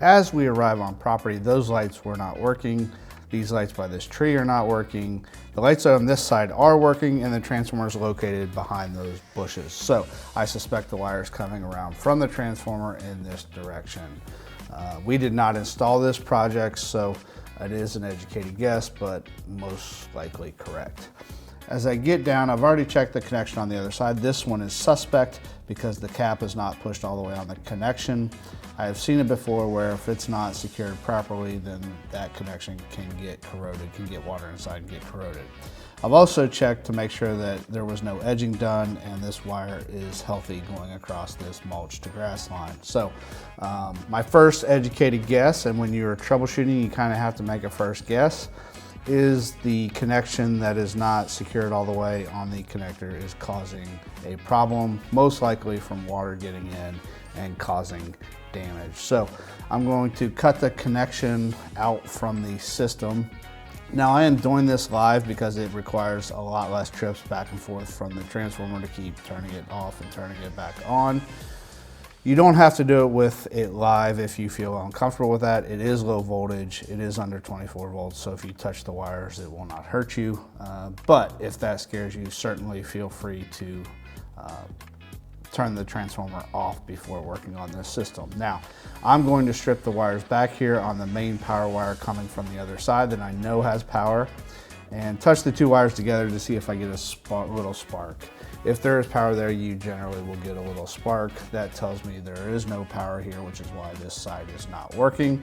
As we arrive on property, those lights were not working. These lights by this tree are not working. The lights on this side are working, and the transformer is located behind those bushes. So I suspect the wire is coming around from the transformer in this direction. We did not install this project, so it is an educated guess, but most likely correct. As I get down, I've already checked the connection on the other side. This one is suspect because the cap is not pushed all the way on the connection. I have seen it before where if it's not secured properly, then that connection can get corroded, can get water inside and get corroded. I've also checked to make sure that there was no edging done and this wire is healthy going across this mulch to grass line. So my first educated guess, and when you're troubleshooting, you kind of have to make a first guess, is the connection that is not secured all the way on the connector is causing a problem, most likely from water getting in and causing damage. So I'm going to cut the connection out from the system. Now I am doing this live because it requires a lot less trips back and forth from the transformer to keep turning it off and turning it back on. You don't have to do it with it live if you feel uncomfortable with that. It is low voltage, it is under 24 volts, so if you touch the wires, it will not hurt you. But if that scares you, certainly feel free to turn the transformer off before working on this system. Now, I'm going to strip the wires back here on the main power wire coming from the other side that I know has power, and touch the two wires together to see if I get a little spark. If there is power there, you generally will get a little spark. That tells me there is no power here, which is why this side is not working.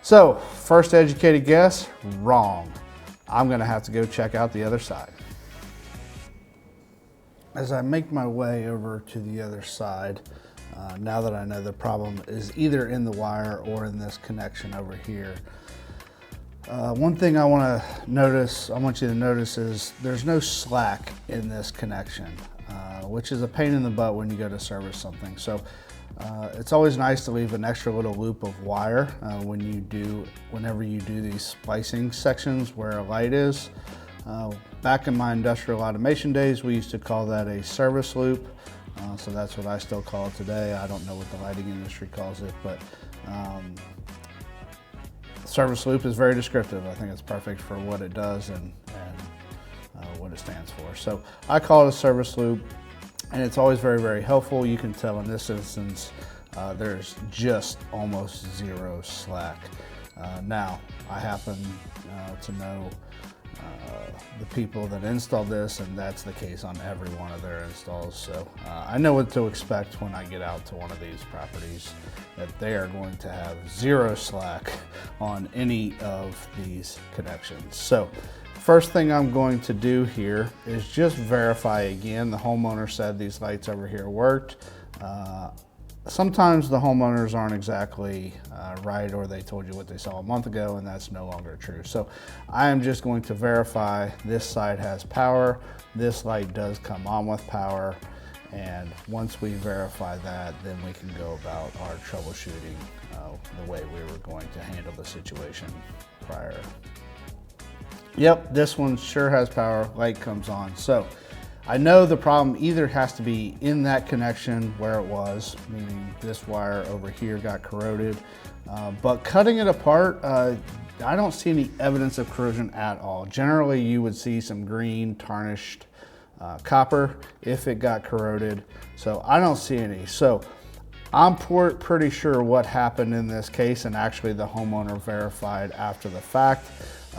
So, first educated guess, wrong. I'm gonna have to go check out the other side. As I make my way over to the other side, now that I know the problem is either in the wire or in this connection over here, one thing I want you to notice is there's no slack in this connection, which is a pain in the butt when you go to service something. So it's always nice to leave an extra little loop of wire whenever you do these splicing sections where a light is. Back in my industrial automation days, we used to call that a service loop. So that's what I still call it today. I don't know what the lighting industry calls it, but service loop is very descriptive. I think it's perfect for what it does and what it stands for. So I call it a service loop, and it's always very, very helpful. You can tell in this instance, there's just almost zero slack. Now, I happen to know the people that installed this, and that's the case on every one of their installs. So I know what to expect when I get out to one of these properties, that they are going to have zero slack on any of these connections. So first thing I'm going to do here is just verify again. The homeowner said these lights over here worked. Sometimes the homeowners aren't exactly right, or they told you what they saw a month ago, and that's no longer true. So I am just going to verify this side has power. This light does come on with power. And once we verify that, then we can go about our troubleshooting the way we were going to handle the situation prior. Yep, this one sure has power, light comes on. So I know the problem either has to be in that connection where it was, meaning this wire over here got corroded, but cutting it apart, I don't see any evidence of corrosion at all. Generally, you would see some green tarnished copper if it got corroded, so I don't see any. So I'm pretty sure what happened in this case, and actually the homeowner verified after the fact.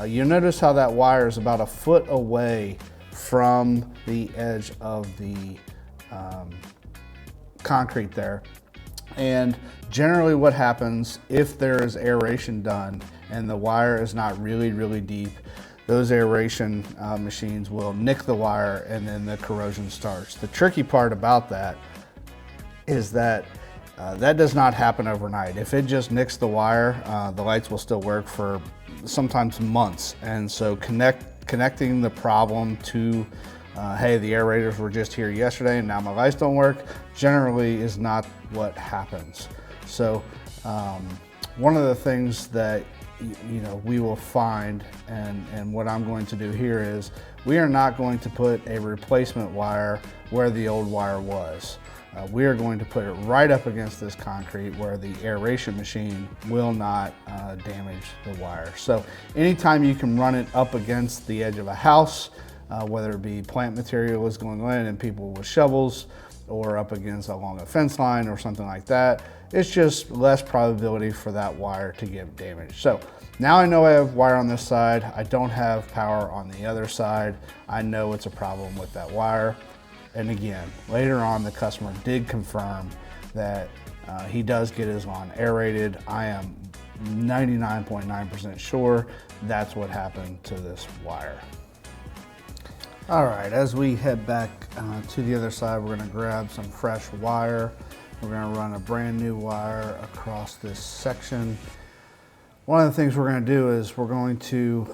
You'll notice how that wire is about a foot away from the edge of the concrete there. And generally what happens if there is aeration done and the wire is not really, really deep, those aeration machines will nick the wire and then the corrosion starts. The tricky part about that is that that does not happen overnight. If it just nicks the wire, the lights will still work for sometimes months. And so connecting the problem to, hey, the aerators were just here yesterday and now my lights don't work, generally is not what happens. So one of the things that we will find, and what I'm going to do here is we are not going to put a replacement wire where the old wire was. we are going to put it right up against this concrete where the aeration machine will not damage the wire. So anytime you can run it up against the edge of a house, whether it be plant material is going in and people with shovels, or up against along a fence line or something like that, it's just less probability for that wire to get damaged. So now I know I have wire on this side, I don't have power on the other side. I know it's a problem with that wire. And again, later on, the customer did confirm that he does get his lawn aerated. I am 99.9% sure that's what happened to this wire. All right, as we head back to the other side, we're gonna grab some fresh wire. We're gonna run a brand new wire across this section. One of the things we're gonna do is we're going to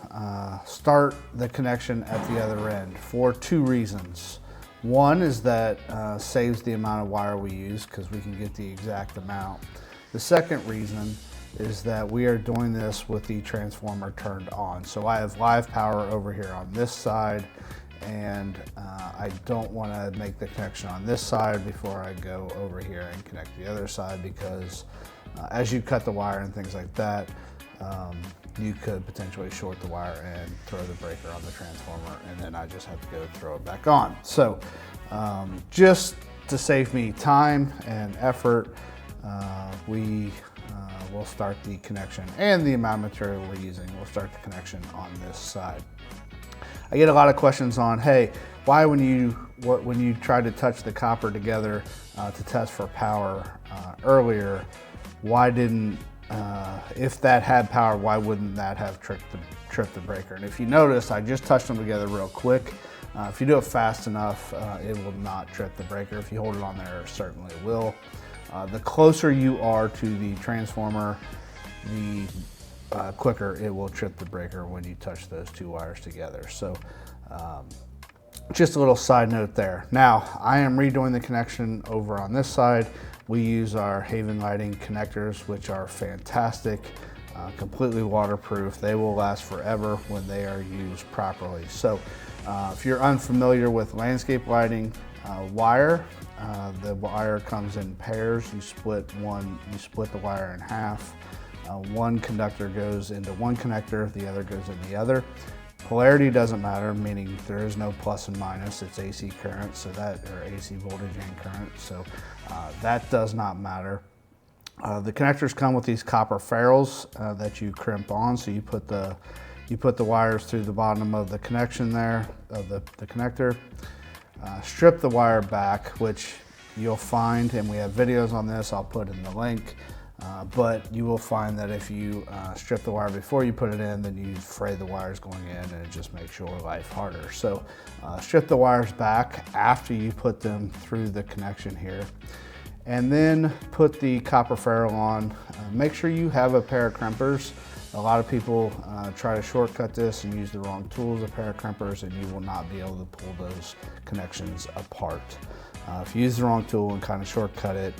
start the connection at the other end for two reasons. One is that saves the amount of wire we use because we can get the exact amount. The second reason is that we are doing this with the transformer turned on. So I have live power over here on this side, and I don't want to make the connection on this side before I go over here and connect the other side, because as you cut the wire and things like that, you could potentially short the wire and throw the breaker on the transformer, and then I just have to go throw it back on. So just to save me time and effort, we will start the connection, and the amount of material we're using, we'll start the connection on this side. I get a lot of questions on, hey, why when you tried to touch the copper together to test for power earlier, why didn't, if that had power, why wouldn't that have tripped the breaker? And if you notice, I just touched them together real quick. If you do it fast enough, it will not trip the breaker. If you hold it on there, it certainly will. The closer you are to the transformer, the quicker it will trip the breaker when you touch those two wires together. So just a little side note there. Now, I am redoing the connection over on this side. We use our Haven Lighting connectors, which are fantastic, completely waterproof. They will last forever when they are used properly. So if you're unfamiliar with landscape lighting wire, the wire comes in pairs. You split the wire in half. One conductor goes into one connector, the other goes in the other. Polarity doesn't matter, meaning there is no plus and minus. It's AC current, so that, or AC voltage and current, so that does not matter. The connectors come with these copper ferrules that you crimp on, so you put the wires through the bottom of the connection there, of the connector. Strip the wire back, which you'll find, and we have videos on this, I'll put in the link. But you will find that if you strip the wire before you put it in, then you fray the wires going in, and it just makes your life harder. So strip the wires back after you put them through the connection here, and then put the copper ferrule on. Make sure you have a pair of crimpers. A lot of people try to shortcut this and use the wrong tools, a pair of crimpers, and you will not be able to pull those connections apart. If you use the wrong tool and kind of shortcut it,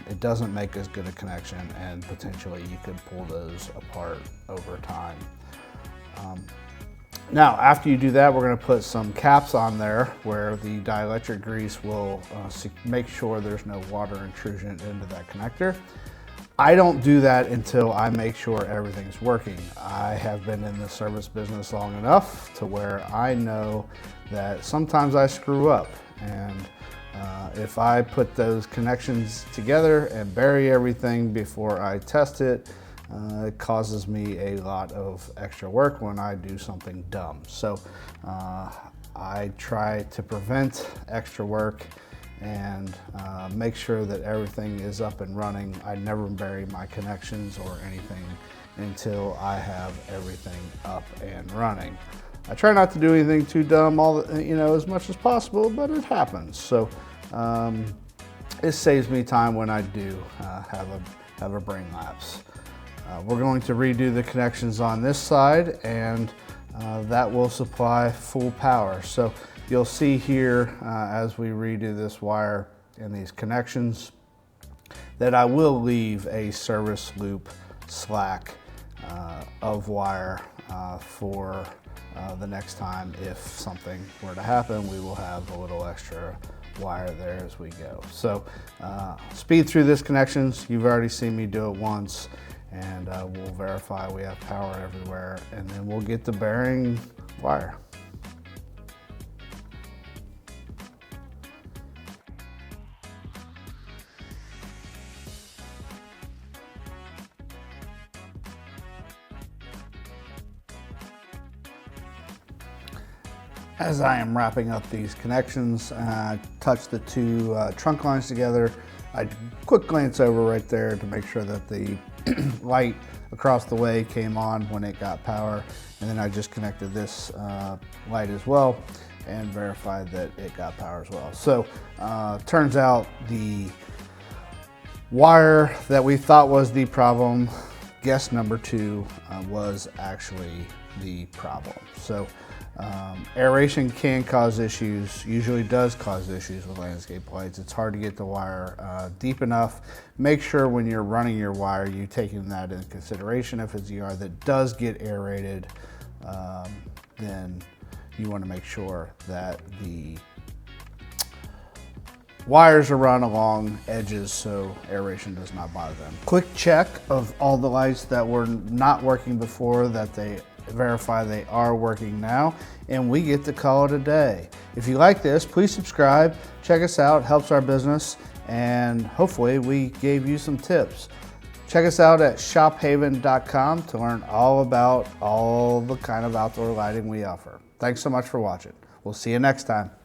it doesn't make as good a connection, and potentially you could pull those apart over time. Now, after you do that, we're going to put some caps on there where the dielectric grease will make sure there's no water intrusion into that connector. I don't do that until I make sure everything's working. I have been in the service business long enough to where I know that sometimes I screw up, and if I put those connections together and bury everything before I test it, it causes me a lot of extra work when I do something dumb. So I try to prevent extra work and make sure that everything is up and running. I never bury my connections or anything until I have everything up and running. I try not to do anything too dumb as much as possible, but it happens. So it saves me time when I do have a brain lapse. We're going to redo the connections on this side, and that will supply full power. So you'll see here as we redo this wire and these connections that I will leave a service loop slack of wire for the next time. If something were to happen, we will have a little extra wire there as we go. So speed through this connections. You've already seen me do it once, and we'll verify we have power everywhere, and then we'll get the bearing wire. As I am wrapping up these connections, touch the two trunk lines together. I quick glance over right there to make sure that the light across the way came on when it got power. And then I just connected this light as well and verified that it got power as well. So turns out the wire that we thought was the problem, guess number 2, was actually the problem. So aeration can cause issues, usually does cause issues with landscape lights. It's hard to get the wire deep enough. Make sure when you're running your wire, you're taking that into consideration. If it's a yard that does get aerated, then you want to make sure that the wires are run along edges so aeration does not bother them. Quick check of all the lights that were not working before, that they verify they are working now, and we get to call it a day. If you like this, please subscribe, check us out, helps our business, and hopefully we gave you some tips. Check us out at shophaven.com to learn all about all the kind of outdoor lighting we offer. Thanks so much for watching. We'll see you next time.